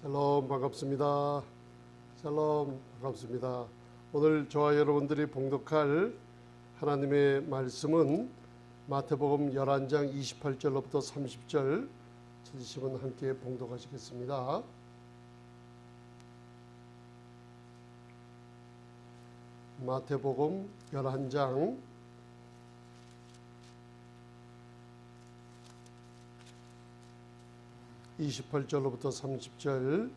샬롬 반갑습니다. 샬롬 반갑습니다. 오늘 저와 여러분들이 봉독할 하나님의 말씀은 마태복음 11장 28절로부터 30절 찾으시면 함께 봉독하시겠습니다. 마태복음 11장 28절로부터 30절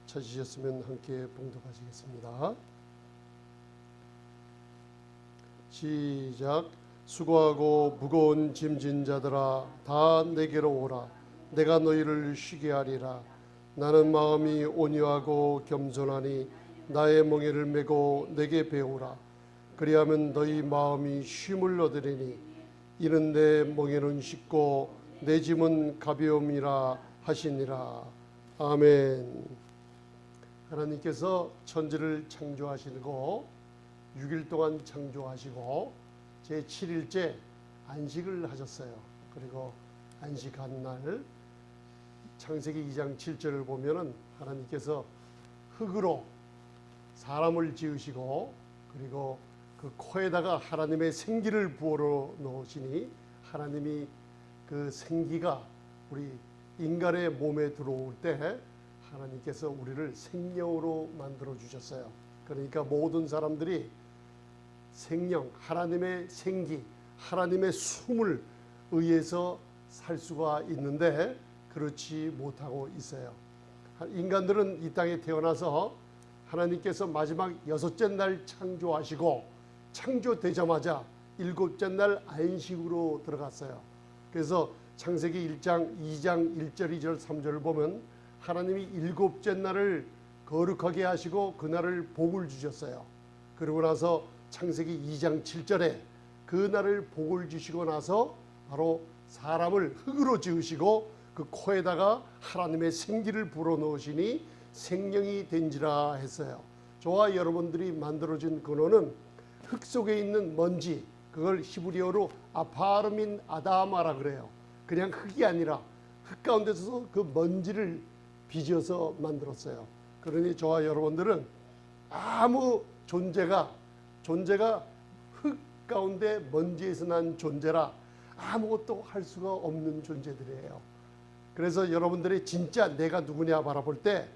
찾으셨으면 함께 봉독하시겠습니다. 시작. 수고하고 무거운 짐진 자들아 다 내게로 오라. 내가 너희를 쉬게 하리라. 나는 마음이 온유하고 겸손하니 나의 멍에를 메고 내게 배우라. 그리하면 너희 마음이 쉼을 얻으리니 이는 내 멍에는 쉽고 내 짐은 가벼움이라 하시니라. 아멘. 하나님께서 천지를 창조하시고 6일 동안 창조하시고 제7일째 안식을 하셨어요. 그리고 안식한 날 창세기 2장 7절을 보면은 하나님께서 흙으로 사람을 지으시고 그리고 그 코에다가 하나님의 생기를 부어 놓으시니 하나님이 그 생기가 우리 인간의 몸에 들어올 때 하나님께서 우리를 생명으로 만들어 주셨어요. 그러니까 모든 사람들이 생명, 하나님의 생기, 하나님의 숨을 의해서 살 수가 있는데 그렇지 못하고 있어요. 인간들은 이 땅에 태어나서 하나님께서 마지막 6째 날 창조하시고 창조되자마자 7째 날 안식으로 들어갔어요. 그래서 창세기 1장 2장 1절 2절 3절을 보면 하나님이 7째 날을 거룩하게 하시고 그날을 복을 주셨어요. 그러고 나서 창세기 2장 7절에 그 날을 복을 주시고 나서 바로 사람을 흙으로 지으시고 그 코에다가 하나님의 생기를 불어넣으시니 생명이 된지라 했어요. 저와 여러분들이 만들어진 근원은 흙 속에 있는 먼지, 그걸 히브리어로 아파르민 아다마라 그래요. 그냥 흙이 아니라 흙 가운데서 그 먼지를 빚어서 만들었어요. 그러니 저와 여러분들은 아무 존재가 흙 가운데 먼지에서 난 존재라 아무것도 할 수가 없는 존재들이에요. 그래서 여러분들이 진짜 내가 누구냐 바라볼 때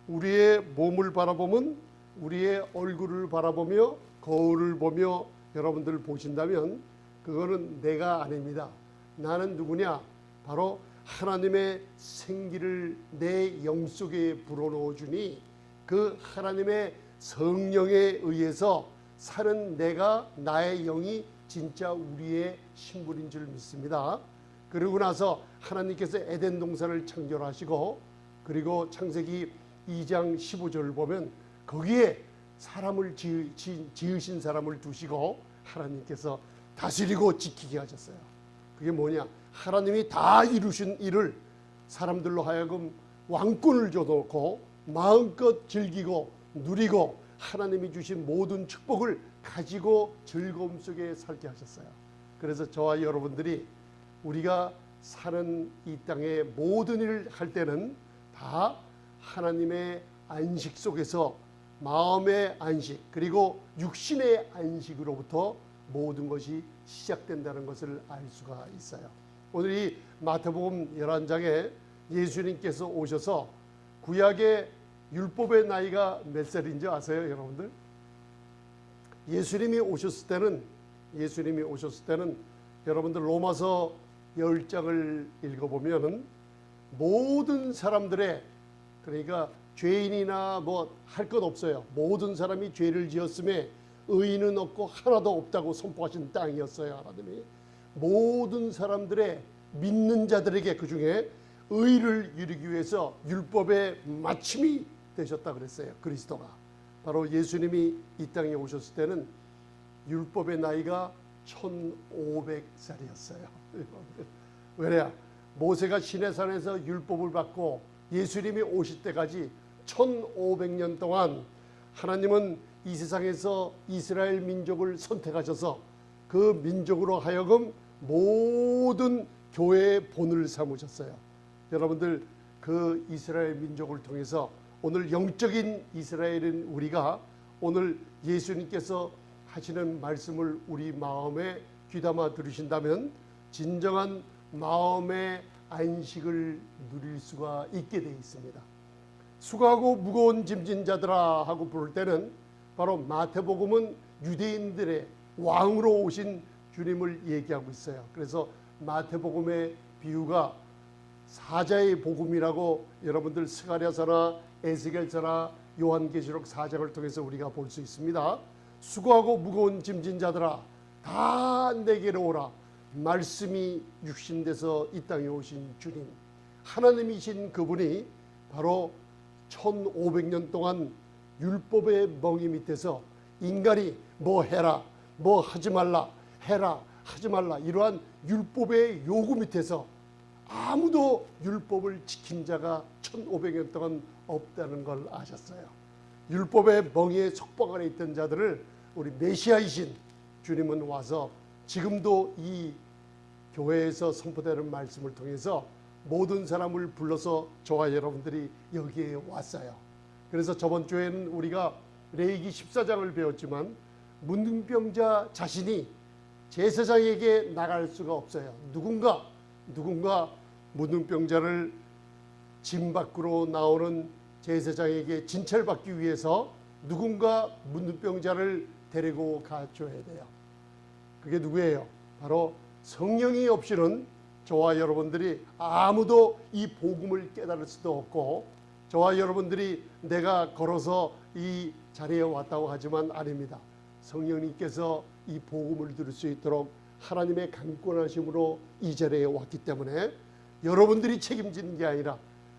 우리의 몸을 바라보면 우리의 얼굴을 바라보며 거울을 보며 여러분들 보신다면 그거는 내가 아닙니다. 나는 누구냐? 바로 하나님의 생기를 내 영 속에 불어넣어 주니 그 하나님의 성령에 의해서 사는 내가, 나의 영이 진짜 우리의 신분인 줄 믿습니다. 그러고 나서 하나님께서 에덴 동산을 창조하시고 그리고 창세기 2장 15절을 보면 거기에 사람을 지으신 사람을 두시고 하나님께서 다스리고 지키게 하셨어요. 그게 뭐냐? 하나님이 다 이루신 일을 사람들로 하여금 왕권을 줘놓고 마음껏 즐기고 누리고 하나님이 주신 모든 축복을 가지고 즐거움 속에 살게 하셨어요. 그래서 저와 여러분들이 우리가 사는 이 땅의 모든 일을 할 때는 다 하나님의 안식 속에서 마음의 안식 그리고 육신의 안식으로부터 모든 것이 시작된다는 것을 알 수가 있어요. 오늘 이 마태복음 11장에 예수님께서 오셔서 구약의 율법의 나이가 몇 살인지 아세요, 여러분들? 예수님이 오셨을 때는 여러분들 로마서 10장을 읽어보면 모든 사람들의 그러니까 죄인이나 뭐 할 것 없어요. 모든 사람이 죄를 지었음에 의인은 없고 하나도 없다고 선포하신 땅이었어요. 하나님이 모든 사람들의 믿는 자들에게 그 중에 의를 이루기 위해서 율법의 마침이 되셨다 그랬어요. 그리스도가 바로 예수님이 이 땅에 오셨을 때는 율법의 나이가 1500살이었어요. 왜냐? 모세가 시내산에서 율법을 받고 예수님이 오실 때까지 1500년 동안 하나님은 이 세상에서 이스라엘 민족을 선택하셔서 그 민족으로 하여금 모든 교회의 본을 삼으셨어요. 여러분들 그 이스라엘 민족을 통해서 오늘 영적인 이스라엘인 우리가 오늘 예수님께서 하시는 말씀을 우리 마음에 귀담아 들으신다면 진정한 마음의 안식을 누릴 수가 있게 되어 있습니다. 수고하고 무거운 짐진 자들아 하고 부를 때는 바로 마태복음은 유대인들의 왕으로 오신 주님을 얘기하고 있어요. 그래서 마태복음의 비유가 사자의 복음이라고 여러분들 스가랴서나 에스겔서나 요한계시록 4장을 통해서 우리가 볼 수 있습니다. 수고하고 무거운 짐진 자들아 다 내게로 오라. 말씀이 육신돼서 이 땅에 오신 주님, 하나님이신 그분이 바로 1500년 동안 율법의 멍이 밑에서 인간이 뭐 해라, 뭐 하지 말라, 해라, 하지 말라 이러한 율법의 요구 밑에서 아무도 율법을 지킨 자가 1500년 동안 없다는 걸 아셨어요. 율법의 멍에에 속박 안에 있던 자들을 우리 메시아이신 주님은 와서 지금도 이 교회에서 선포되는 말씀을 통해서 모든 사람을 불러서 저와 여러분들이 여기에 왔어요. 그래서 저번 주에는 우리가 레위기 14장을 배웠지만 문둥병자 자신이 제사장에게 나갈 수가 없어요. 누군가 문둥병자를 진 밖으로 나오는 제사장에게 진찰받기 위해서 누군가 문둥병자를 데리고 가줘야 돼요. 그게 누구예요? 바로 성령이 없이는 저와 여러분들이 아무도 이 복음을 깨달을 수도 없고, 저와 여러분들이 내가 걸어서 이 자리에 왔다고 하지만 아닙니다. 성령님께서 이 복음을 들을 수 있도록 하나님의 강권하심으로 이 자리에 왔기 때문에 여러분들이 책임지는 게 아니라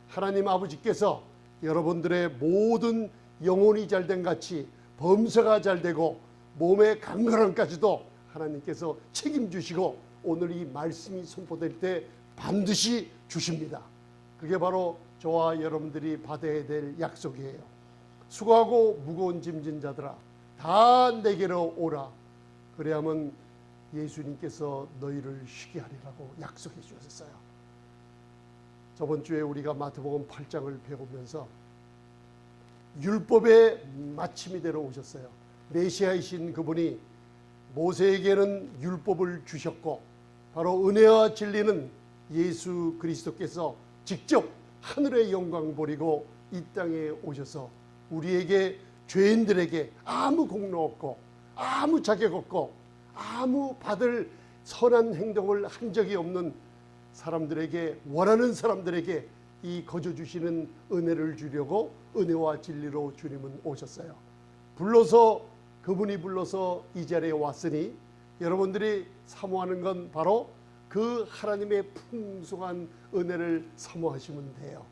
하나님 아버지께서 여러분들의 모든 영혼이 잘된 같이 범사가 잘되고 몸의 강건함까지도 하나님께서 책임주시고 오늘 이 말씀이 선포될 때 반드시 주십니다. 그게 바로 저와 여러분들이 받아야 될 약속이에요. 수고하고 무거운 짐진 자들아 다 내게로 오라. 그래야만 예수님께서 너희를 쉬게 하리라고 약속해 주셨어요. 저번 주에 우리가 마태복음 8장을 배우면서 율법의 마침이 되러 오셨어요. 메시아이신 그분이 모세에게는 율법을 주셨고 바로 은혜와 진리는 예수 그리스도께서 직접 하늘의 영광 버리고 이 땅에 오셔서 우리에게 죄인들에게 아무 공로 없고 아무 자격 없고 아무 받을 선한 행동을 한 적이 없는 사람들에게, 원하는 사람들에게 이 거저 주시는 은혜를 주려고 은혜와 진리로 주님은 오셨어요. 그분이 불러서 이 자리에 왔으니 여러분들이 사모하는 건 바로 그 하나님의 풍성한 은혜를 사모하시면 돼요.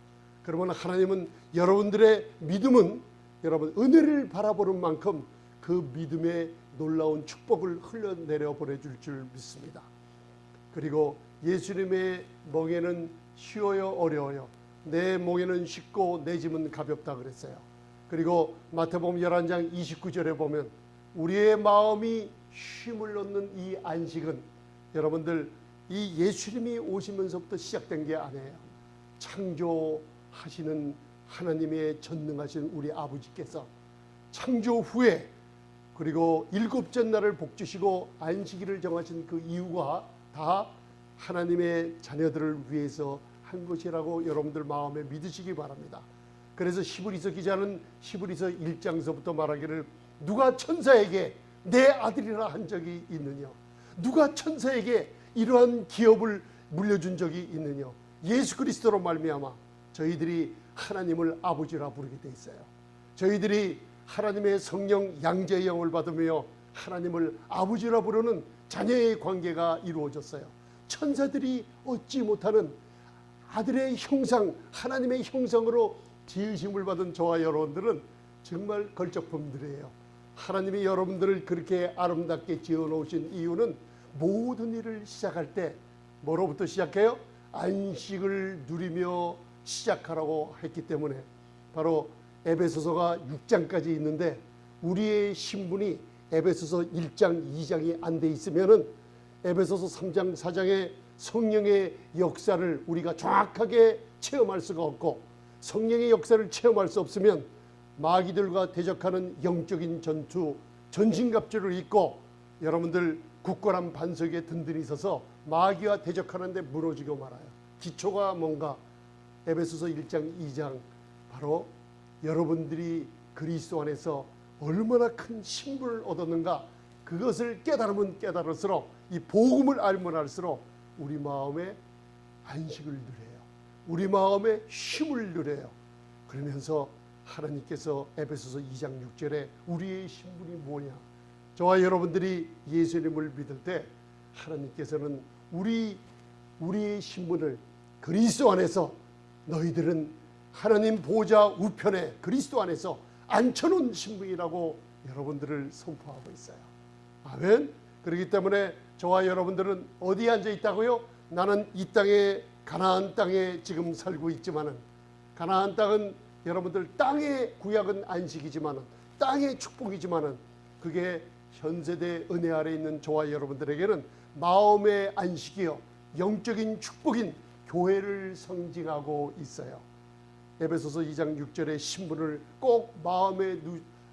그러면 하나님은 여러분들의 믿음은 여러분 은혜를 바라보는 만큼 그 믿음의 놀라운 축복을 흘러내려 보내줄 줄 믿습니다. 그리고 예수님의 멍에는 쉬워요 어려워요? 내 멍에는 쉽고 내 짐은 가볍다 그랬어요. 그리고 마태복음 11장 29절에 보면 우리의 마음이 쉼을 얻는 이 안식은 여러분들 이 예수님이 오시면서부터 시작된 게 아니에요. 창조하시는 하나님의 전능하신 우리 아버지께서 창조 후에 그리고 일곱째 날을 복주시고 안식일을 정하신 그 이유가 다 하나님의 자녀들을 위해서 한 것이라고 여러분들 마음에 믿으시기 바랍니다. 그래서 히브리서 기자는 히브리서 1장서부터 말하기를 누가 천사에게 내 아들이라 한 적이 있느냐, 누가 천사에게 이러한 기업을 물려준 적이 있느냐, 예수 그리스도로 말미암아 저희들이 하나님을 아버지라 부르게 돼 있어요. 저희들이 하나님의 성령 양자의 영을 받으며 하나님을 아버지라 부르는 자녀의 관계가 이루어졌어요. 천사들이 얻지 못하는 아들의 형상, 하나님의 형상으로 지으심을 받은 저와 여러분들은 정말 걸작품들이에요. 하나님이 여러분들을 그렇게 아름답게 지어놓으신 이유는 모든 일을 시작할 때 뭐로부터 시작해요? 안식을 누리며 시작하라고 했기 때문에 바로 에베소서가 6장까지 있는데 우리의 신분이 에베소서 1장, 2장이 안 돼 있으면은 에베소서 3장, 4장의 성령의 역사를 우리가 정확하게 체험할 수가 없고 성령의 역사를 체험할 수 없으면 마귀들과 대적하는 영적인 전투, 전신갑주를 입고 여러분들 굳건한 반석에 든든히 서서 마귀와 대적하는데 무너지고 말아요. 기초가 뭔가? 에베소서 1장 2장 바로 여러분들이 그리스도 안에서 얼마나 큰 신분을 얻었는가, 그것을 깨달으면 깨달을수록, 이 복음을 알면 알수록 우리 마음에 안식을 누려요. 우리 마음에 힘을 누려요. 그러면서 하나님께서 에베소서 2장 6절에 우리의 신분이 뭐냐, 저와 여러분들이 예수님을 믿을 때 하나님께서는 우리의 신분을 그리스도 안에서 너희들은 하나님 보좌 우편에 그리스도 안에서 앉혀놓은 신분이라고 여러분들을 선포하고 있어요. 아멘. 그렇기 때문에 저와 여러분들은 어디에 앉아 있다고요? 나는 이 땅에, 가나안 땅에 지금 살고 있지만은, 가나안 땅은 여러분들 땅의 구약은 안식이지만은, 땅의 축복이지만은, 그게 현세대 은혜 아래 있는 저와 여러분들에게는 마음의 안식이요 영적인 축복인 교회를 상징하고 있어요. 에베소서 2장 6절의 신분을 꼭 마음에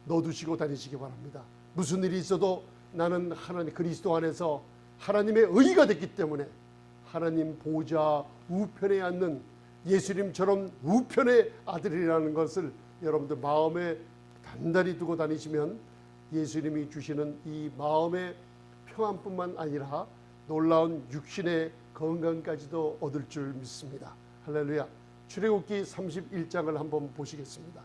넣어두시고 다니시기 바랍니다. 무슨 일이 있어도 나는 하나님 그리스도 안에서 하나님의 의가 됐기 때문에 하나님 보좌 우편에 앉는 예수님처럼 우편의 아들이라는 것을 여러분들 마음에 단단히 두고 다니시면 예수님이 주시는 이 마음의 평안뿐만 아니라 놀라운 육신의 건강까지도 얻을 줄 믿습니다. 할렐루야. 출애굽기 31장을 한번 보시겠습니다.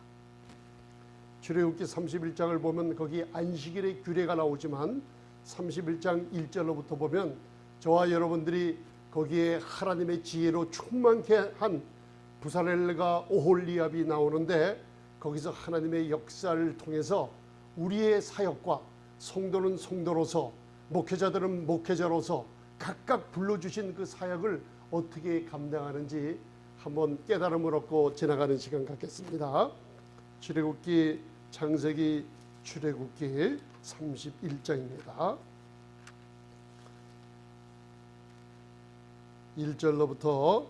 출애굽기 31장을 보면 거기 안식일의 규례가 나오지만 31장 1절로부터 보면 저와 여러분들이 거기에 하나님의 지혜로 충만케 한 부살렐과 오홀리압이 나오는데, 거기서 하나님의 역사를 통해서 우리의 사역과 성도는 성도로서, 목회자들은 목회자로서 각각 불러주신 그 사역을 어떻게 감당하는지 한번 깨달음을 얻고 지나가는 시간 갖겠습니다. 출애굽기, 창세기, 출애굽기 31장입니다. 1절로부터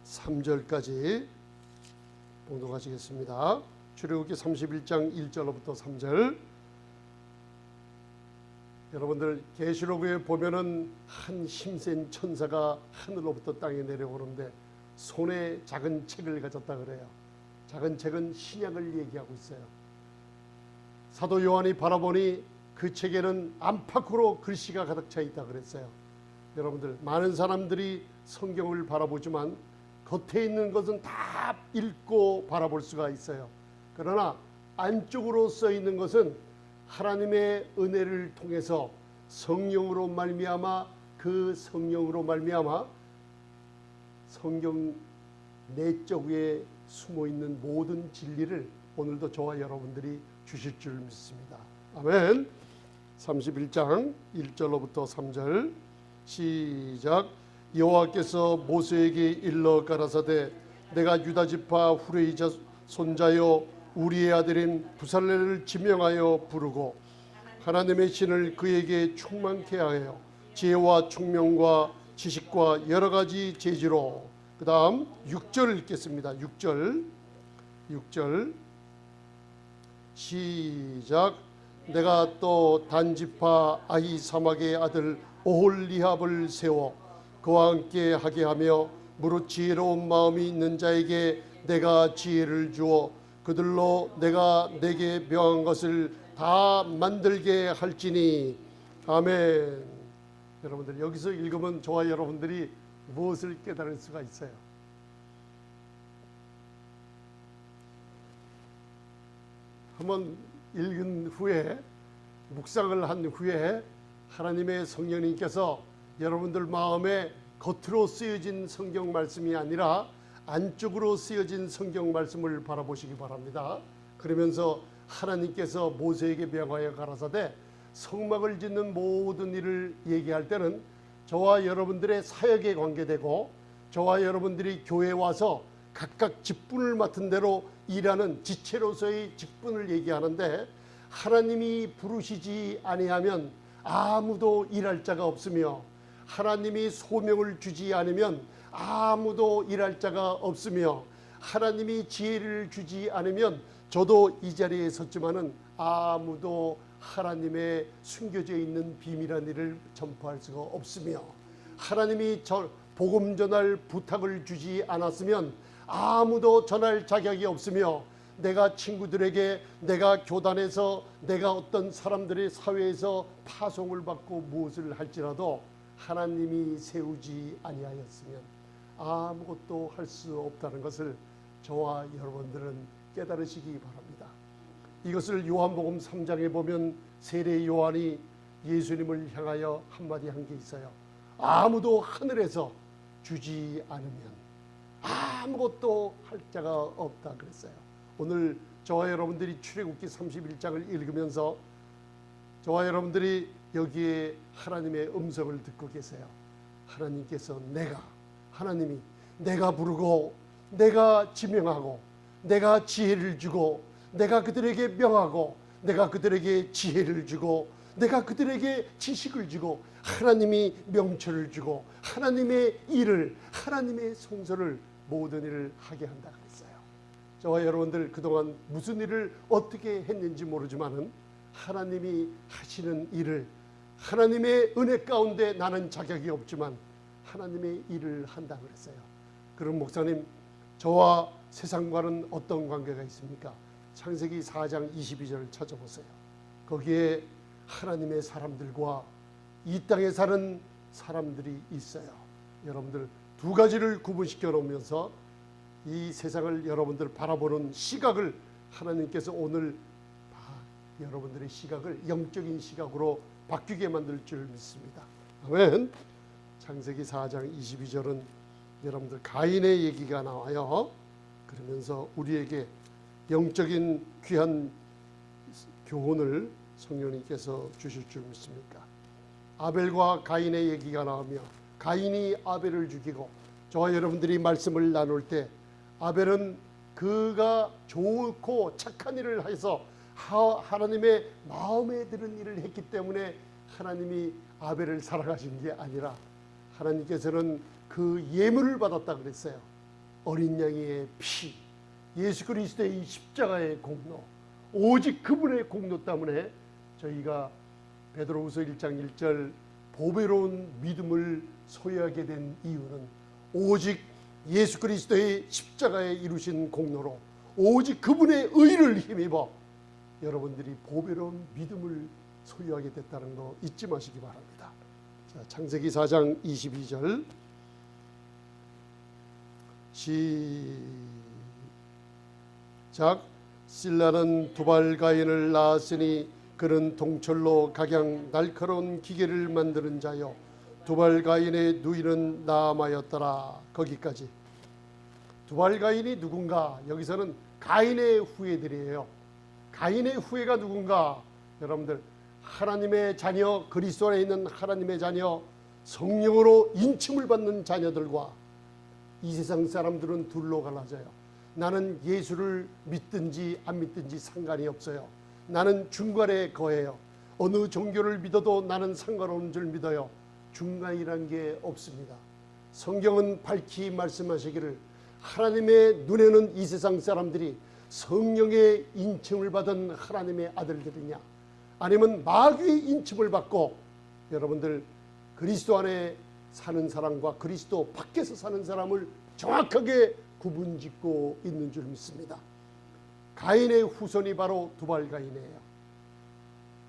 3절까지 봉독하시겠습니다. 출애굽기 31장 1절로부터 3절. 여러분들 계시록에 보면은 한 힘센 천사가 하늘로부터 땅에 내려오는데 손에 작은 책을 가졌다 그래요. 작은 책은 신약을 얘기하고 있어요. 사도 요한이 바라보니 그 책에는 안팎으로 글씨가 가득 차 있다 그랬어요. 여러분들 많은 사람들이 성경을 바라보지만 겉에 있는 것은 다 읽고 바라볼 수가 있어요. 그러나 안쪽으로 써 있는 것은 하나님의 은혜를 통해서 성령으로 말미암아, 그 성령으로 말미암아 성경 내적 위에 숨어 있는 모든 진리를 오늘도 저와 여러분들이 주실 줄 믿습니다. 아멘. 31장 1절로부터 3절 시작. 여호와께서 모세에게 일러 가라사대 내가 유다 지파 후레이 손자여 우리의 아들인 부살렐을 지명하여 부르고 하나님의 신을 그에게 충만케 하여 지혜와 총명과 지식과 여러 가지 재주로. 그 다음 6절 읽겠습니다. 6절 시작. 내가 또 단지파 아히사막의 아들 오홀리압을 세워 그와 함께 하게 하며 무릇 지혜로운 마음이 있는 자에게 내가 지혜를 주어 그들로 내가 내게 명한 것을 다 만들게 할지니. 아멘. 여러분들 여기서 읽으면 저와 여러분들이 무엇을 깨달을 수가 있어요? 한번 읽은 후에, 묵상을 한 후에 하나님의 성령님께서 여러분들 마음에 겉으로 쓰여진 성경 말씀이 아니라 안쪽으로 쓰여진 성경 말씀을 바라보시기 바랍니다. 그러면서 하나님께서 모세에게 명하여 가라사대 성막을 짓는 모든 일을 얘기할 때는 저와 여러분들의 사역에 관계되고 저와 여러분들이 교회에 와서 각각 직분을 맡은 대로 일하는 지체로서의 직분을 얘기하는데, 하나님이 부르시지 아니하면 아무도 일할 자가 없으며 하나님이 소명을 주지 않으면 아무도 일할 자가 없으며 하나님이 지혜를 주지 않으면 저도 이 자리에 섰지만은 아무도 하나님의 숨겨져 있는 비밀한 일을 전파할 수가 없으며 하나님이 복음 전할 부탁을 주지 않았으면 아무도 전할 자격이 없으며 내가 친구들에게, 내가 교단에서, 내가 어떤 사람들의 사회에서 파송을 받고 무엇을 할지라도 하나님이 세우지 아니하였으면 아무것도 할 수 없다는 것을 저와 여러분들은 깨달으시기 바랍니다. 이것을 요한복음 3장에 보면 세례 요한이 예수님을 향하여 한마디 한 게 있어요. 아무도 하늘에서 주지 않으면 아무것도 할 자가 없다 그랬어요. 오늘 저와 여러분들이 출애굽기 31장을 읽으면서 저와 여러분들이 여기에 하나님의 음성을 듣고 계세요. 하나님께서 하나님이 내가 부르고 내가 지명하고 내가 지혜를 주고 내가 그들에게 명하고 내가 그들에게 지혜를 주고 내가 그들에게 지식을 주고 하나님이 명철을 주고 하나님의 일을, 하나님의 성소를, 모든 일을 하게 한다 그랬어요. 저와 여러분들 그동안 무슨 일을 어떻게 했는지 모르지만은 하나님이 하시는 일을, 하나님의 은혜 가운데 나는 자격이 없지만 하나님의 일을 한다 그랬어요. 그럼 목사님, 저와 세상과는 어떤 관계가 있습니까? 창세기 4장 22절을 찾아보세요. 거기에 하나님의 사람들과 이 땅에 사는 사람들이 있어요. 여러분들 두 가지를 구분시켜 놓으면서 이 세상을 여러분들 바라보는 시각을 하나님께서 오늘 여러분들의 시각을 영적인 시각으로 바뀌게 만들 줄 믿습니다. 아멘. 창세기 4장 22절은 여러분들 가인의 얘기가 나와요. 그러면서 우리에게 영적인 귀한 교훈을 성령님께서 주실 줄 믿습니까? 아벨과 가인의 얘기가 나오며 가인이 아벨을 죽이고 저와 여러분들이 말씀을 나눌 때 아벨은 그가 좋고 착한 일을 해서 하나님의 마음에 드는 일을 했기 때문에 하나님이 아벨을 살아가신 게 아니라 하나님께서는 그 예물을 받았다 그랬어요. 어린 양의 피, 예수 그리스도의 십자가의 공로, 오직 그분의 공로 때문에 저희가 베드로후서 1장 1절 보배로운 믿음을 소유하게 된 이유는 오직 예수 그리스도의 십자가에 이루신 공로로 오직 그분의 의를 힘입어 여러분들이 보배로운 믿음을 소유하게 됐다는 거 잊지 마시기 바랍니다. 자, 창세기 4장 22절 시작. 실라는 두발 가인을 낳았으니 그는 동철로 각양 날카로운 기계를 만드는 자요 두발 가인의 누이는 나아마였더라. 거기까지. 두발 가인이 누군가? 여기서는 가인의 후예들이에요. 가인의 후예가 누군가? 여러분들 하나님의 자녀, 그리스도 안에 있는 하나님의 자녀, 성령으로 인침을 받는 자녀들과 이 세상 사람들은 둘로 갈라져요. 나는 예수를 믿든지 안 믿든지 상관이 없어요. 나는 중간에 거해요. 어느 종교를 믿어도 나는 상관없는 줄 믿어요. 중간이란 게 없습니다. 성경은 밝히 말씀하시기를 하나님의 눈에는 이 세상 사람들이 성령의 인침을 받은 하나님의 아들들이냐 아니면 마귀의 인침을 받고 여러분들 그리스도 안에 사는 사람과 그리스도 밖에서 사는 사람을 정확하게 구분짓고 있는 줄 믿습니다. 가인의 후손이 바로 두발 가인이에요.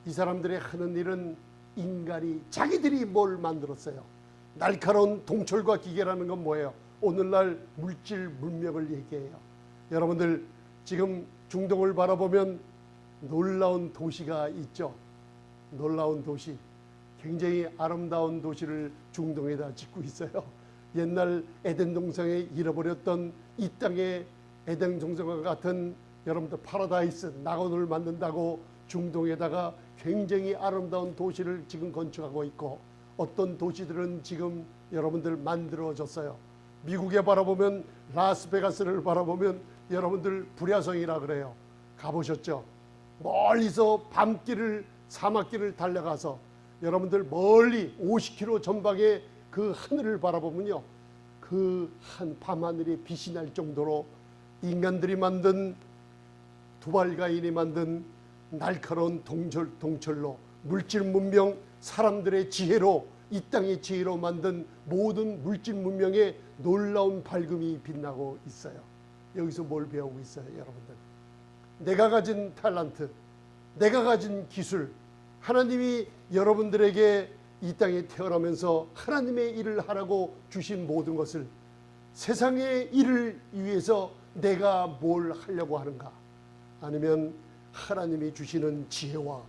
이 사람들의 하는 일은 인간이 자기들이 뭘 만들었어요. 날카로운 동철과 기계라는 건 뭐예요? 오늘날 물질 문명을 얘기해요. 여러분들 지금 중동을 바라보면 놀라운 도시가 있죠. 놀라운 도시, 굉장히 아름다운 도시를 중동에다 짓고 있어요. 옛날 에덴 동성에 잃어버렸던 이 땅의 에덴 동성과 같은 여러분들 파라다이스 낙원을 만든다고 중동에다가 굉장히 아름다운 도시를 지금 건축하고 있고 어떤 도시들은 지금 여러분들 만들어졌어요. 미국에 바라보면 라스베가스를 바라보면 여러분들 불야성이라 그래요. 가보셨죠? 멀리서 밤길을 사막길을 달려가서 여러분들 멀리 50km 전방에 그 하늘을 바라보면요, 그 그 한 밤하늘에 빛이 날 정도로 인간들이 만든 두발가인이 만든 날카로운 동철로 물질 문명 사람들의 지혜로 이 땅의 지혜로 만든 모든 물질 문명의 놀라운 밝음이 빛나고 있어요. 여기서 뭘 배우고 있어요, 여러분들? 내가 가진 탤런트, 내가 가진 기술, 하나님이 여러분들에게 이 땅에 태어나면서 하나님의 일을 하라고 주신 모든 것을 세상의 일을 위해서 내가 뭘 하려고 하는가? 아니면 하나님이 주시는 지혜와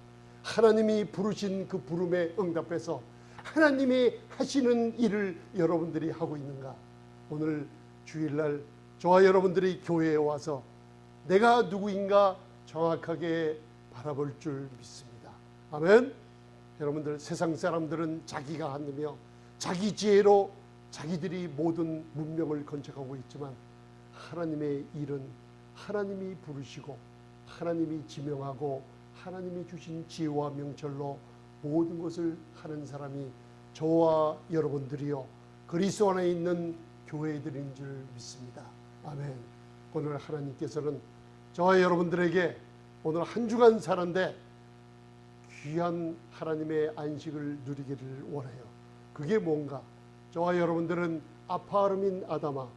하나님이 부르신 그 부름에 응답해서 하나님이 하시는 일을 여러분들이 하고 있는가? 오늘 주일날 저와 여러분들이 교회에 와서 내가 누구인가 정확하게 바라볼 줄 믿습니다. 아멘. 여러분들, 세상 사람들은 자기가 하느며 자기 지혜로 자기들이 모든 문명을 건축하고 있지만 하나님의 일은 하나님이 부르시고 하나님이 지명하고 하나님이 주신 지혜와 명철로 모든 것을 하는 사람이 저와 여러분들이요 그리스도 안에 있는 교회들인 줄 믿습니다. 아멘. 오늘 하나님께서는 저와 여러분들에게 오늘 한 주간 사는데 귀한 하나님의 안식을 누리기를 원해요. 그게 뭔가? 저와 여러분들은 아파르민 아담아,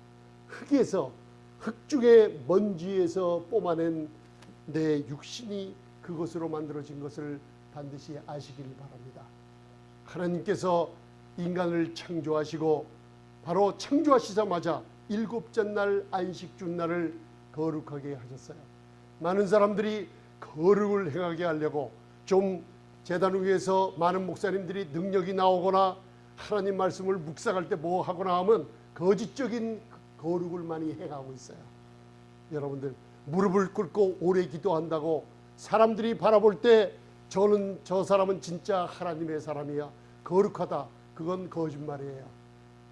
흙에서, 흙 중에 먼지에서 뽑아낸 내 육신이 그것으로 만들어진 것을 반드시 아시길 바랍니다. 하나님께서 인간을 창조하시고 바로 창조하시자마자 일곱째 날 안식주 날을 거룩하게 하셨어요. 많은 사람들이 거룩을 행하게 하려고 좀 제단 위에서 많은 목사님들이 능력이 나오거나 하나님 말씀을 묵상할 때 뭐 하거나 하면 거짓적인 거룩을 많이 행하고 있어요. 여러분들, 무릎을 꿇고 오래 기도한다고 사람들이 바라볼 때 저는 저 사람은 진짜 하나님의 사람이야, 거룩하다, 그건 거짓말이에요.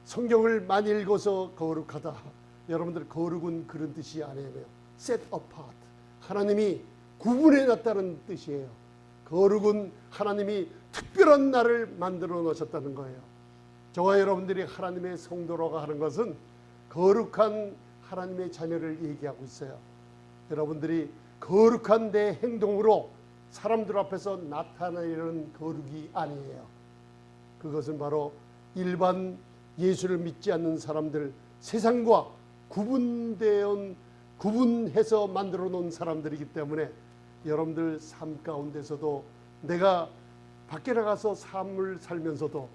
성경을 많이 읽어서 거룩하다. 여러분들, 거룩은 그런 뜻이 아니에요. set apart, 하나님이 구분해 놨다는 뜻이에요. 거룩은 하나님이 특별한 날을 만들어 놓으셨다는 거예요. 저와 여러분들이 하나님의 성도라고 하는 것은 거룩한 하나님의 자녀를 얘기하고 있어요. 여러분들이 거룩한 내 행동으로 사람들 앞에서 나타내는 거룩이 아니에요. 그것은 바로 일반 예수를 믿지 않는 사람들, 세상과 구분해서 만들어 놓은 사람들이기 때문에 여러분들 삶 가운데서도 내가 밖에 나가서 삶을 살면서도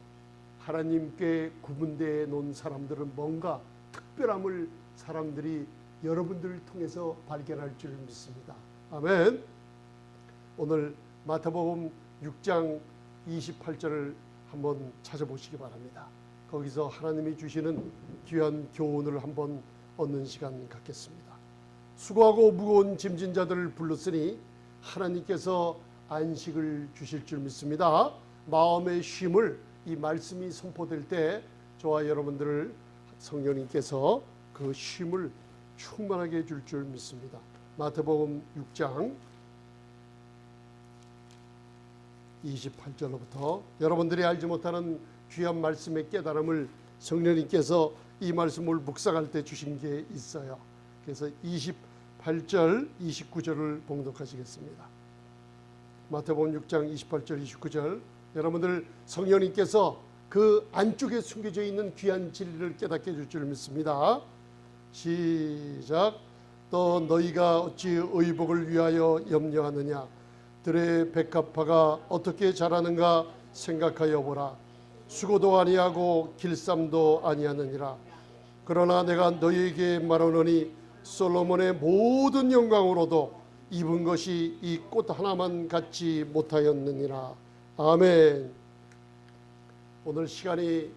하나님께 구분되어 놓은 사람들은 뭔가 특별함을 사람들이 여러분들을 통해서 발견할 줄 믿습니다. 아멘. 오늘 마태복음 6장 28절을 한번 찾아보시기 바랍니다. 거기서 하나님이 주시는 귀한 교훈을 한번 얻는 시간 갖겠습니다. 수고하고 무거운 짐진 자들을 불렀으니 하나님께서 안식을 주실 줄 믿습니다. 마음의 쉼을 이 말씀이 선포될 때 저와 여러분들을 성령님께서 그 쉼을 충만하게 줄 줄 믿습니다. 마태복음 6장 28절로부터 여러분들이 알지 못하는 귀한 말씀의 깨달음을 성령님께서 이 말씀을 묵상할 때 주신 게 있어요. 그래서 28절, 29절을 봉독하시겠습니다. 마태복음 6장 28절, 29절. 여러분들, 성령님께서 그 안쪽에 숨겨져 있는 귀한 진리를 깨닫게 해줄 줄 믿습니다. 시작. 또 너희가 어찌 의복을 위하여 염려하느냐? 들의 백합화가 어떻게 자라는가 생각하여 보라. 수고도 아니하고 길쌈도 아니하느니라. 그러나 내가 너희에게 말하노니 솔로몬의 모든 영광으로도 입은 것이 이 꽃 하나만 갖지 못하였느니라. 아멘. 오늘 시간이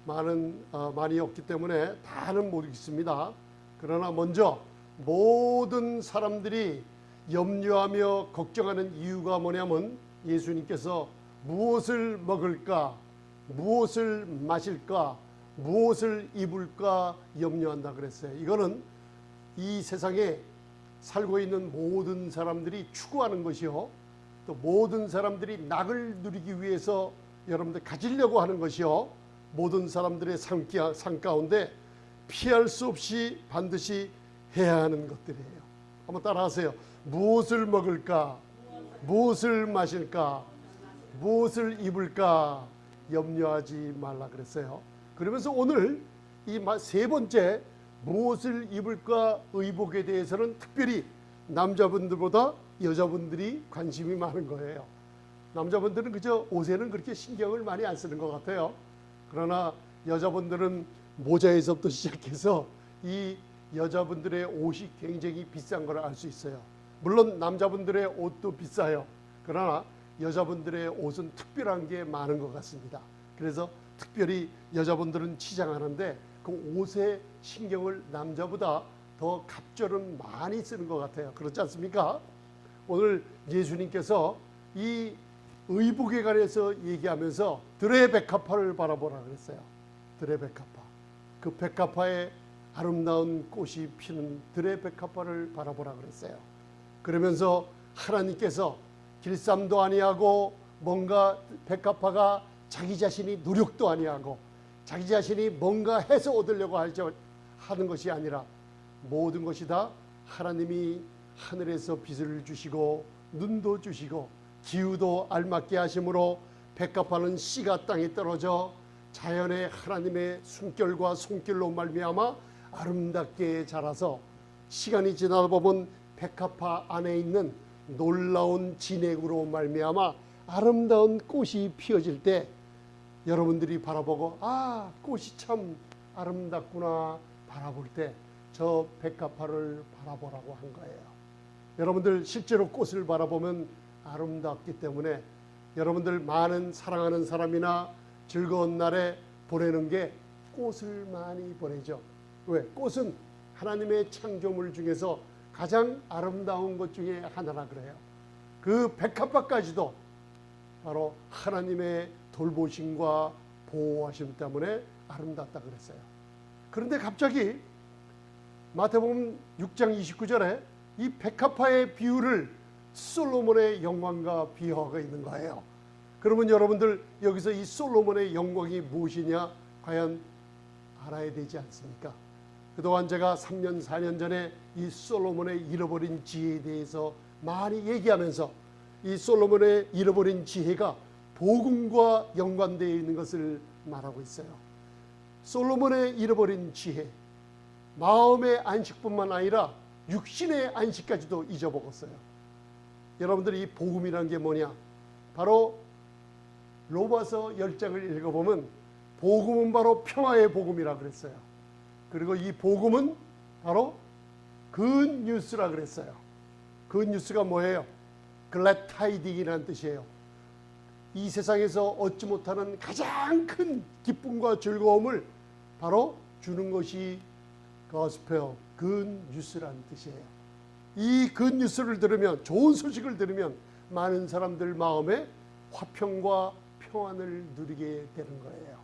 많이 없기 때문에 다는 못 읽습니다. 그러나 먼저 모든 사람들이 염려하며 걱정하는 이유가 뭐냐면 예수님께서 무엇을 먹을까, 무엇을 마실까, 무엇을 입을까 염려한다 그랬어요. 이거는 이 세상에 살고 있는 모든 사람들이 추구하는 것이요, 또 모든 사람들이 낙을 누리기 위해서 여러분들 가지려고 하는 것이요, 모든 사람들의 삶 가운데 피할 수 없이 반드시 해야 하는 것들이에요. 한번 따라하세요. 무엇을 먹을까? 무엇을 마실까? 무엇을 입을까? 염려하지 말라 그랬어요. 그러면서 오늘 이 세 번째 무엇을 입을까 의복에 대해서는 특별히 남자분들보다 여자분들이 관심이 많은 거예요. 남자분들은 그저 옷에는 그렇게 신경을 많이 안 쓰는 것 같아요. 그러나 여자분들은 모자에서부터 시작해서 이 여자분들의 옷이 굉장히 비싼 걸 알 수 있어요. 물론 남자분들의 옷도 비싸요. 그러나 여자분들의 옷은 특별한 게 많은 것 같습니다. 그래서 특별히 여자분들은 치장하는데 그 옷에 신경을 남자보다 더 갑절은 많이 쓰는 것 같아요. 그렇지 않습니까? 오늘 예수님께서 이 의복에 관해서 얘기하면서 들의 백합화를 바라보라 그랬어요. 들의 백합화. 그 백합화에 아름다운 꽃이 피는 들의 백합화를 바라보라 그랬어요. 그러면서 하나님께서 길쌈도 아니하고 뭔가 백합화가 자기 자신이 노력도 아니하고 자기 자신이 뭔가 해서 얻으려고 하는 것이 아니라 모든 것이 다 하나님이 하늘에서 빛을 주시고 눈도 주시고 기후도 알맞게 하심으로 백합화는 씨가 땅에 떨어져 자연의 하나님의 숨결과 손길로 말미암아 아름답게 자라서 시간이 지나다 보면 백합화 안에 있는 놀라운 진액으로 말미암아 아름다운 꽃이 피어질 때 여러분들이 바라보고 아, 꽃이 참 아름답구나 바라볼 때 저 백합화를 바라보라고 한 거예요. 여러분들 실제로 꽃을 바라보면 아름답기 때문에 여러분들 많은 사랑하는 사람이나 즐거운 날에 보내는 게 꽃을 많이 보내죠. 왜? 꽃은 하나님의 창조물 중에서 가장 아름다운 것 중에 하나라 그래요. 그 백합화까지도 바로 하나님의 돌보심과 보호하심 때문에 아름답다 그랬어요. 그런데 갑자기 마태복음 6장 29절에 이 백합화의 비유를 솔로몬의 영광과 비유하고 있는 거예요. 그러면 여러분들 여기서 이 솔로몬의 영광이 무엇이냐 과연 알아야 되지 않습니까? 그동안 제가 3년 4년 전에 이 솔로몬의 잃어버린 지혜에 대해서 많이 얘기하면서 이 솔로몬의 잃어버린 지혜가 복음과 연관되어 있는 것을 말하고 있어요. 솔로몬의 잃어버린 지혜, 마음의 안식뿐만 아니라 육신의 안식까지도 잊어먹었어요. 여러분들이 이 복음이란 게 뭐냐? 바로 로마서 10장을 읽어보면 복음은 바로 평화의 복음이라 그랬어요. 그리고 이 복음은 바로 굿뉴스라 그랬어요. 굿뉴스가 뭐예요? 글래드 타이딩이라는 뜻이에요. 이 세상에서 얻지 못하는 가장 큰 기쁨과 즐거움을 바로 주는 것이 gospel, 굿뉴스라는 뜻이에요. 이 굿뉴스를 들으면, 좋은 소식을 들으면 많은 사람들 마음에 화평과 평안을 누리게 되는 거예요.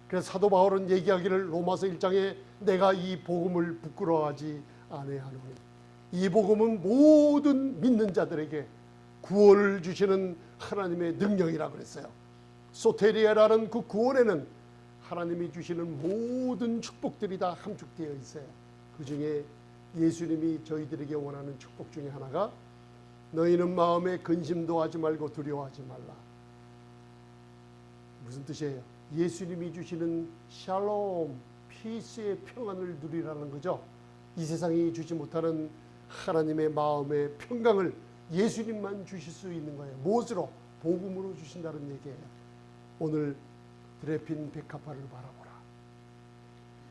그래서 사도 바울은 얘기하기를 로마서 1장에 내가 이 복음을 부끄러워하지 아니하노니 이 복음은 모든 믿는 자들에게 구원을 주시는 하나님의 능력이라고 그랬어요. 소테리아라는 그 구원에는 하나님이 주시는 모든 축복들이 다 함축되어 있어요. 그 중에 예수님이 저희들에게 원하는 축복 중에 하나가 너희는 마음에 근심도 하지 말고 두려워하지 말라. 무슨 뜻이에요? 예수님이 주시는 샬롬, 피스의 평안을 누리라는 거죠. 이 세상이 주지 못하는 하나님의 마음의 평강을 예수님만 주실 수 있는 거예요. 무엇으로? 복음으로 주신다는 얘기예요. 오늘 드레핀 백합화를 바라보라.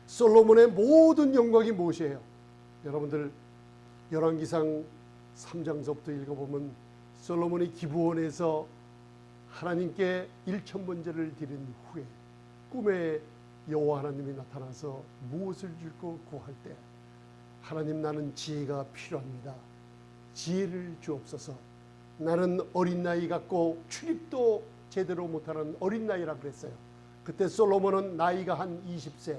솔로몬의 모든 영광이 무엇이에요? 여러분들 열왕기상 3장서부터 읽어보면 솔로몬이 기브온에서 하나님께 1000번제를 드린 후에 꿈에 여호와 하나님이 나타나서 무엇을 줄고 구할 때 하나님 나는 지혜가 필요합니다. 지혜를 주옵소서. 나는 어린 나이 같고 출입도 제대로 못하는 어린 나이라 그랬어요. 그때 솔로몬은 나이가 한 20세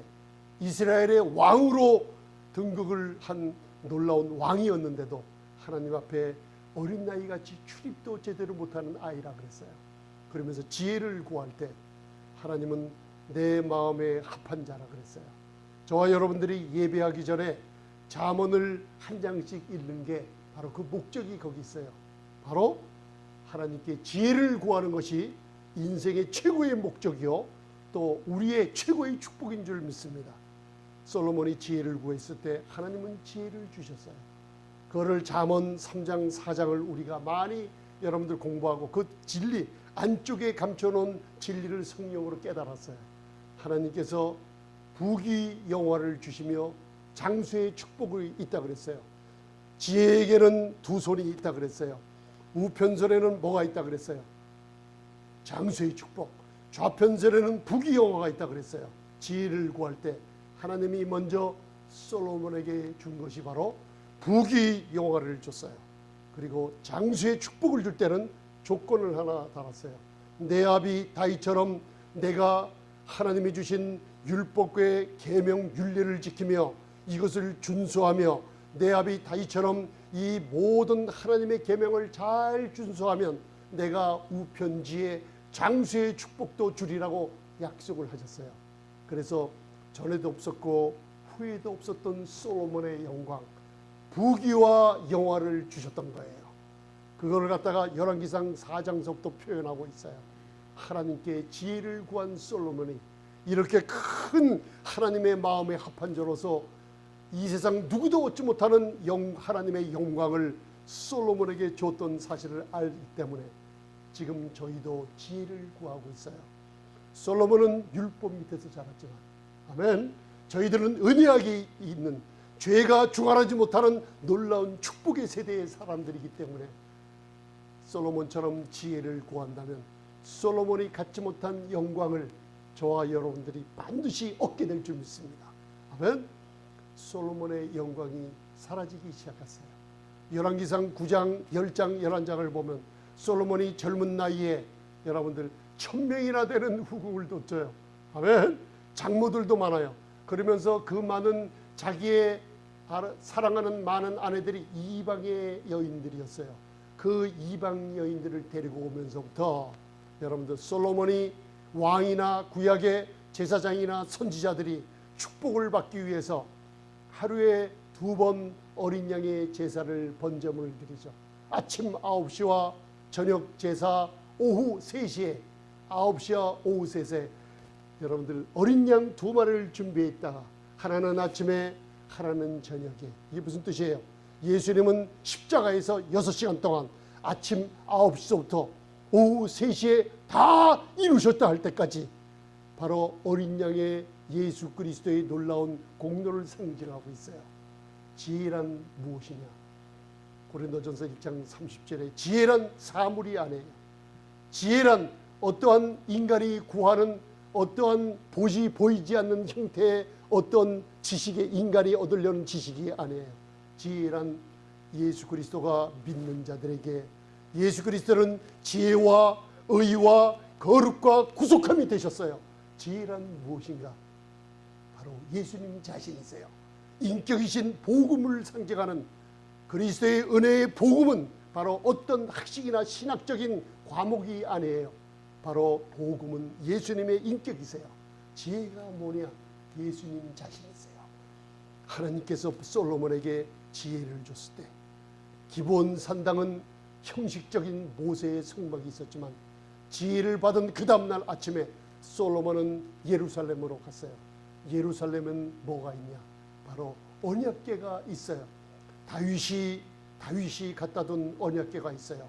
이스라엘의 왕으로 등극을 한 놀라운 왕이었는데도 하나님 앞에 어린 나이같이 출입도 제대로 못하는 아이라 그랬어요. 그러면서 지혜를 구할 때 하나님은 내 마음에 합한 자라 그랬어요. 저와 여러분들이 예배하기 전에 잠언을 한 장씩 읽는 게 바로 그 목적이 거기 있어요. 바로 하나님께 지혜를 구하는 것이 인생의 최고의 목적이요 또 우리의 최고의 축복인 줄 믿습니다. 솔로몬이 지혜를 구했을 때 하나님은 지혜를 주셨어요. 그거를 잠언 3장 4장을 우리가 많이 여러분들 공부하고 그 진리 안쪽에 감춰놓은 진리를 성령으로 깨달았어요. 하나님께서 부귀 영화를 주시며 장수의 축복이 있다 그랬어요. 지혜에게는 두 손이 있다 그랬어요. 우편설에는 뭐가 있다 그랬어요? 장수의 축복. 좌편설에는 부귀 영화가 있다 그랬어요. 지혜를 구할 때 하나님이 먼저 솔로몬에게 준 것이 바로 부귀 영화를 줬어요. 그리고 장수의 축복을 줄 때는 조건을 하나 달았어요. 내 아비 다윗처럼 내가 하나님이 주신 율법의 계명 율례를 지키며 이것을 준수하며 내 아비 다윗처럼 이 모든 하나님의 계명을 잘 준수하면 내가 우편지에 장수의 축복도 주리라고 약속을 하셨어요. 그래서 전에도 없었고 후에도 없었던 솔로몬의 영광, 부귀와 영화를 주셨던 거예요. 그걸 갖다가 열왕기상 4장서부터 표현하고 있어요. 하나님께 지혜를 구한 솔로몬이 이렇게 큰 하나님의 마음에 합한 자로서 이 세상 누구도 얻지 못하는 하나님의 영광을 솔로몬에게 줬던 사실을 알기 때문에 지금 저희도 지혜를 구하고 있어요. 솔로몬은 율법 밑에서 자랐지만 아멘. 저희들은 은혜하게 있는 죄가 중환하지 못하는 놀라운 축복의 세대의 사람들이기 때문에 솔로몬처럼 지혜를 구한다면 솔로몬이 갖지 못한 영광을 저와 여러분들이 반드시 얻게 될 줄 믿습니다. 아멘. 솔로몬의 영광이 사라지기 시작했어요. 열왕기상 9장, 10장, 11장을 보면 솔로몬이 젊은 나이에 여러분들 1000명이나 되는 후궁을 뒀어요. 아멘. 장모들도 많아요. 그러면서 그 많은 자기의 사랑하는 많은 아내들이 이방의 여인들이었어요. 그 이방 여인들을 데리고 오면서부터 여러분들 솔로몬이 왕이나 구약의 제사장이나 선지자들이 축복을 받기 위해서 하루에 2번 어린 양의 제사를 번제물을 드리죠. 아침 9시와 저녁 제사 오후 3시에 9시와 오후 3시에 여러분들 어린 양 2마리를 준비했다가 하나는 아침에 하나는 저녁에. 이게 무슨 뜻이에요? 예수님은 십자가에서 6시간 동안 아침 9시부터 오후 3시에 다 이루셨다 할 때까지 바로 어린 양의 예수 그리스도의 놀라운 공로를 상징하고 있어요. 지혜란 무엇이냐? 고린도전서 1장 30절에 지혜란 사물이 아니에요. 지혜란 어떠한 인간이 구하는 어떠한 보이지 않는 형태의 어떤 지식의 인간이 얻으려는 지식이 아니에요. 지혜란 예수 그리스도가 믿는 자들에게 예수 그리스도는 지혜와 의와 거룩과 구속함이 되셨어요. 지혜란 무엇인가? 바로 예수님 자신이세요. 인격이신 복음을 상징하는 그리스도의 은혜의 복음은 바로 어떤 학식이나 신학적인 과목이 아니에요. 바로 복음은 예수님의 인격이세요. 지혜가 뭐냐? 예수님 자신이세요. 하나님께서 솔로몬에게 지혜를 줬을 때 기본 산당은 형식적인 모세의 성막이 있었지만 지혜를 받은 그 다음날 아침에 솔로몬은 예루살렘으로 갔어요. 예루살렘은 뭐가 있냐? 바로 언약궤가 있어요. 다윗이 갖다 둔 언약궤가 있어요.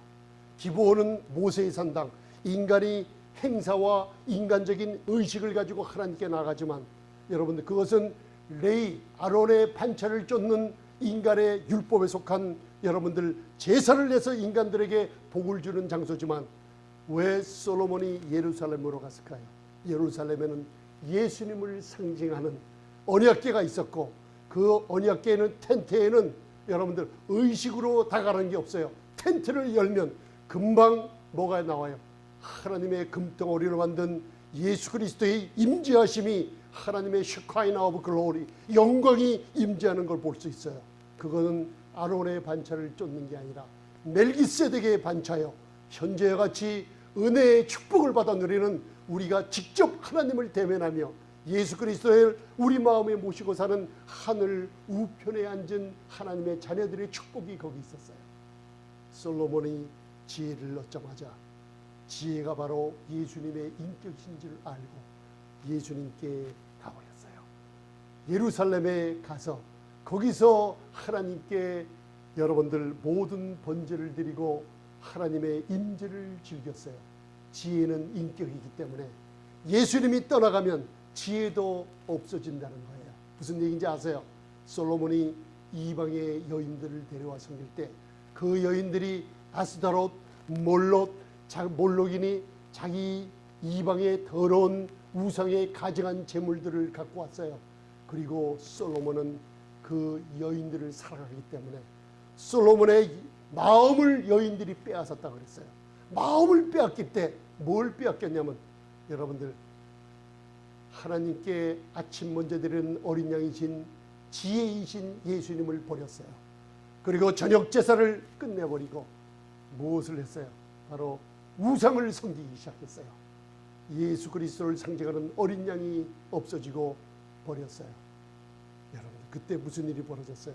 기본은 모세의 산당, 인간이 행사와 인간적인 의식을 가지고 하나님께 나가지만 여러분들 그것은 레위, 아론의 반차를 쫓는 인간의 율법에 속한 여러분들 제사를 내서 인간들에게 복을 주는 장소지만 왜 솔로몬이 예루살렘으로 갔을까요? 예루살렘에는 예수님을 상징하는 언약궤가 있었고 그 언약궤는 텐트에는 여러분들 의식으로 다가가는 게 없어요. 텐트를 열면 금방 뭐가 나와요? 하나님의 금덩어리로 만든 예수 그리스도의 임재하심이 하나님의 쉐카이나 오브 글로리 영광이 임재하는 걸 볼 수 있어요. 그거는 아론의 반차를 쫓는 게 아니라 멜기세덱의 반차요. 현재와 같이 은혜의 축복을 받아 누리는 우리가 직접 하나님을 대면하며 예수 그리스도를 우리 마음에 모시고 사는 하늘 우편에 앉은 하나님의 자녀들의 축복이 거기 있었어요. 솔로몬이 지혜를 얻자마자 지혜가 바로 예수님의 인격인 줄 알고 예수님께 가버렸어요. 예루살렘에 가서 거기서 하나님께 여러분들 모든 번제를 드리고 하나님의 임재를 즐겼어요. 지혜는 인격이기 때문에 예수님이 떠나가면 지혜도 없어진다는 거예요. 무슨 얘기인지 아세요? 솔로몬이 이방의 여인들을 데려와 섬길 때 그 여인들이 아스다롯, 몰록이니 자기 이방의 더러운 우상에 가증한 재물들을 갖고 왔어요. 그리고 솔로몬은 그 여인들을 사랑하기 때문에 솔로몬의 마음을 여인들이 빼앗았다 그랬어요. 마음을 빼앗길 때 뭘 빼앗겼냐면 여러분들 하나님께 아침 먼저 드리는 어린 양이신 지혜이신 예수님을 버렸어요. 그리고 저녁 제사를 끝내버리고 무엇을 했어요? 바로 우상을 섬기기 시작했어요. 예수 그리스도를 상징하는 어린 양이 없어지고 버렸어요. 여러분 그때 무슨 일이 벌어졌어요?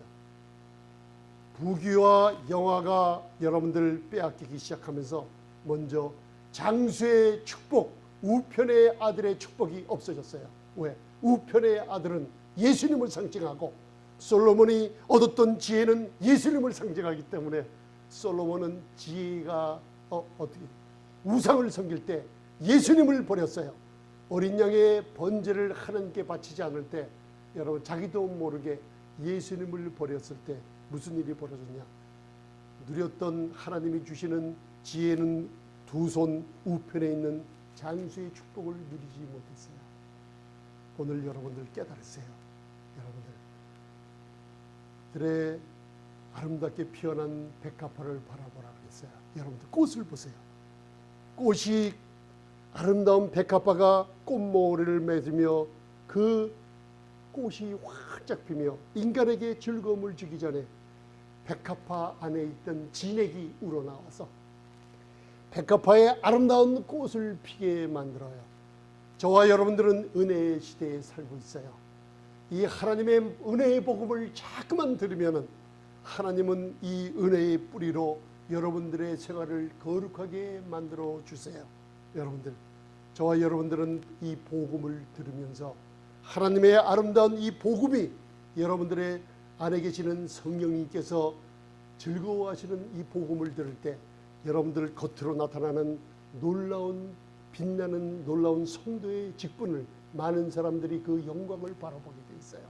부귀와 영화가 여러분들 빼앗기기 시작하면서 먼저 장수의 축복, 우편의 아들의 축복이 없어졌어요. 왜? 우편의 아들은 예수님을 상징하고 솔로몬이 얻었던 지혜는 예수님을 상징하기 때문에 솔로몬은 지혜가 어떻게 우상을 섬길 때 예수님을 버렸어요. 어린 양의 번제를 하나님께 바치지 않을 때 여러분 자기도 모르게 예수님을 버렸을 때 무슨 일이 벌어졌냐? 누렸던 하나님이 주시는 지혜는 두 손 우편에 있는 장수의 축복을 누리지 못했어요. 오늘 여러분들 깨달으세요. 여러분들의 아름답게 피어난 백합화를 바라보라 그랬어요. 여러분들 꽃을 보세요. 꽃이 아름다운 백합화가 꽃모래를 맺으며 그 꽃이 활짝 피며 인간에게 즐거움을 주기 전에 백합화 안에 있던 진액이 우러나와서 백합화의 아름다운 꽃을 피게 만들어요. 저와 여러분들은 은혜의 시대에 살고 있어요. 이 하나님의 은혜의 복음을 자꾸만 들으면은 하나님은 이 은혜의 뿌리로 여러분들의 생활을 거룩하게 만들어 주세요. 여러분들, 저와 여러분들은 이 복음을 들으면서 하나님의 아름다운 이 복음이 여러분들의 안에 계시는 성령님께서 즐거워하시는 이 복음을 들을 때 여러분들 겉으로 나타나는 놀라운 빛나는 놀라운 성도의 직분을 많은 사람들이 그 영광을 바라보게 돼 있어요.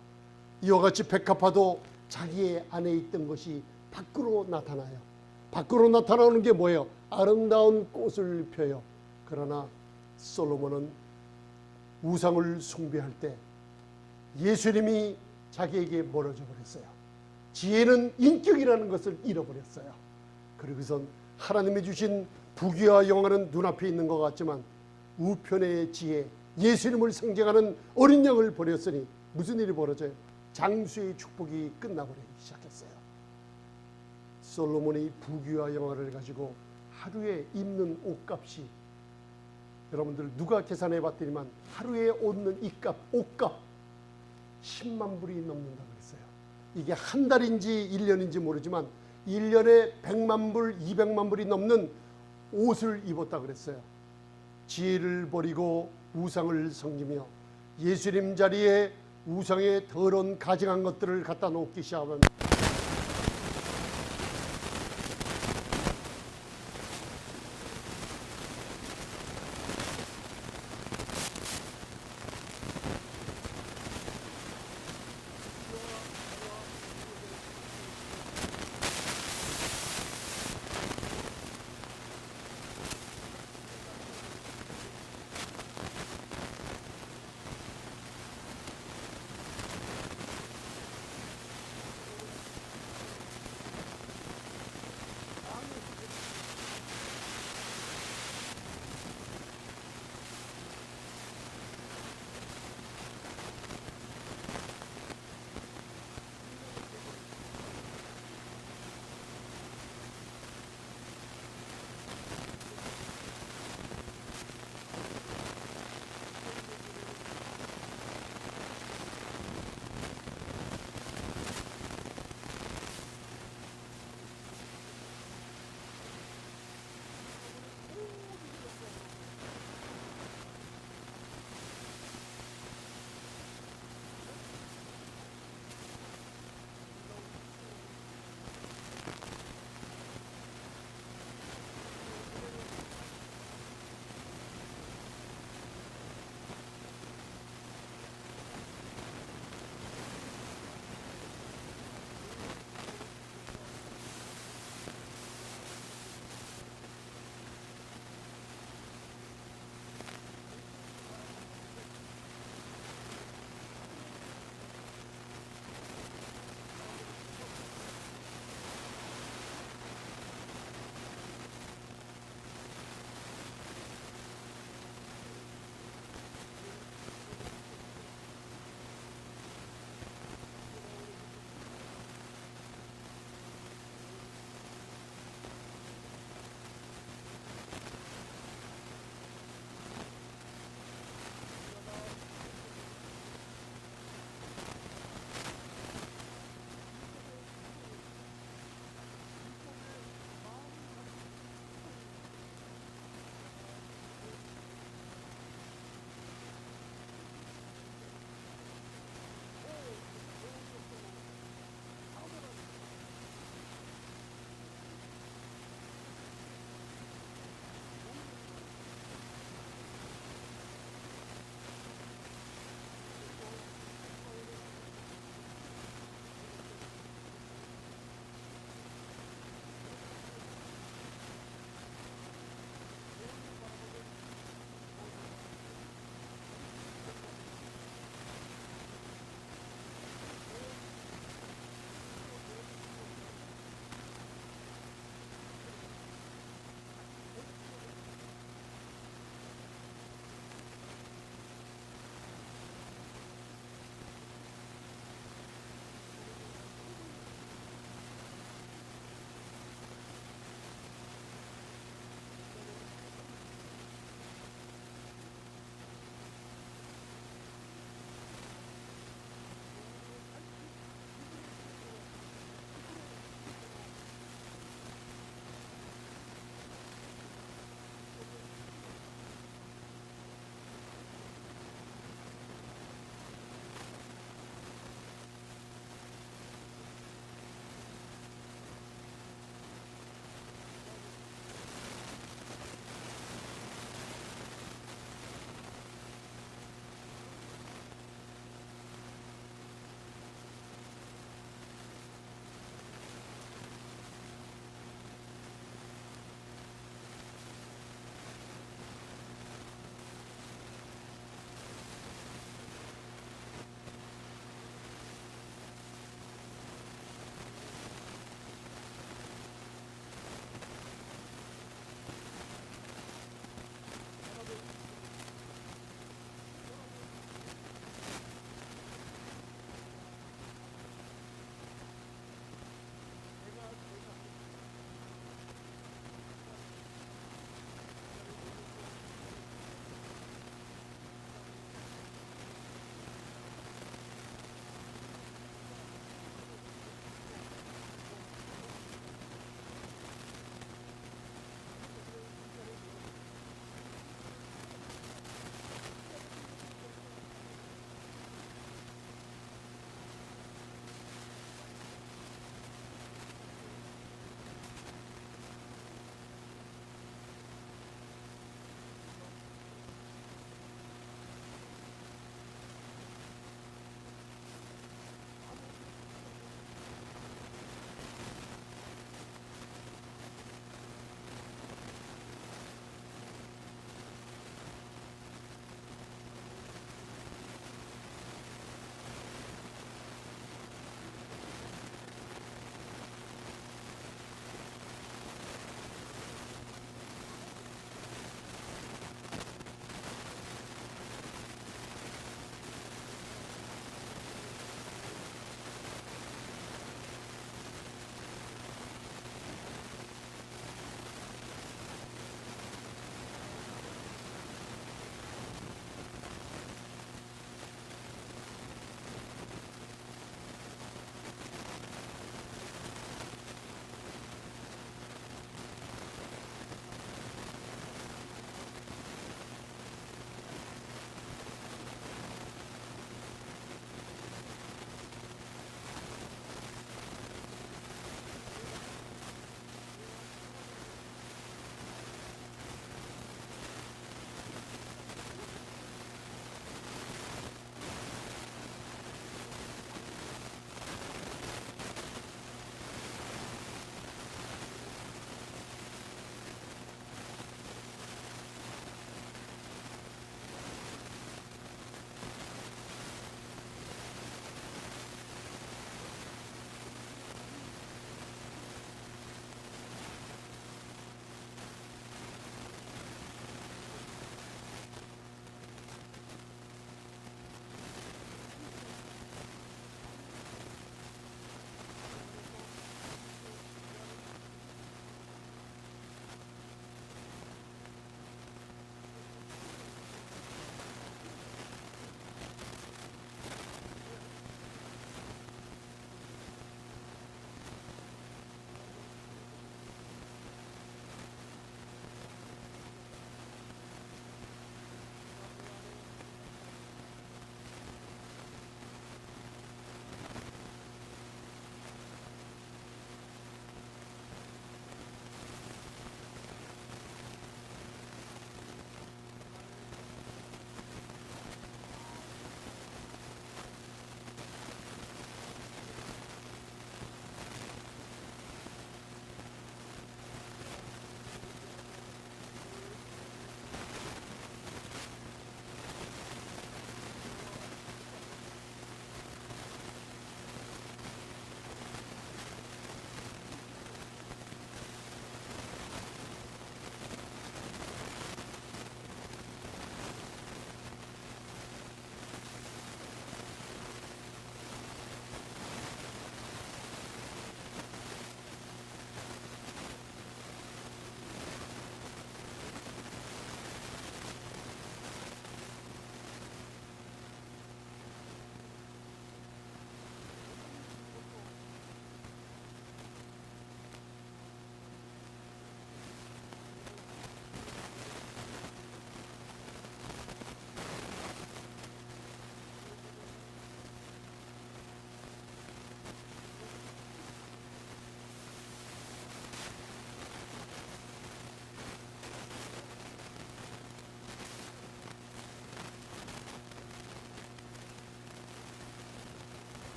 이와 같이 백합화도 자기의 안에 있던 것이 밖으로 나타나요. 밖으로 나타나는 게 뭐예요? 아름다운 꽃을 펴요. 그러나 솔로몬은 우상을 숭배할 때 예수님이 자기에게 멀어져 버렸어요. 지혜는 인격이라는 것을 잃어버렸어요. 그러고선 하나님이 주신 부귀와 영화는 눈앞에 있는 것 같지만 우편의 지혜, 예수님을 상징하는 어린 양을 버렸으니 무슨 일이 벌어져요? 장수의 축복이 끝나버리기 시작했어요. 솔로몬이 부귀와 영화를 가지고 하루에 입는 옷값이 여러분들 누가 계산해 봤더니만 하루에 얻는 옷값 10만 불이 넘는다 그랬어요. 이게 한 달인지 1년인지 모르지만 1년에 100만 불, 200만 불이 넘는 옷을 입었다 그랬어요. 지혜를 버리고 우상을 섬기며 예수님 자리에 우상의 더러운 가증한 것들을 갖다 놓기 시작하면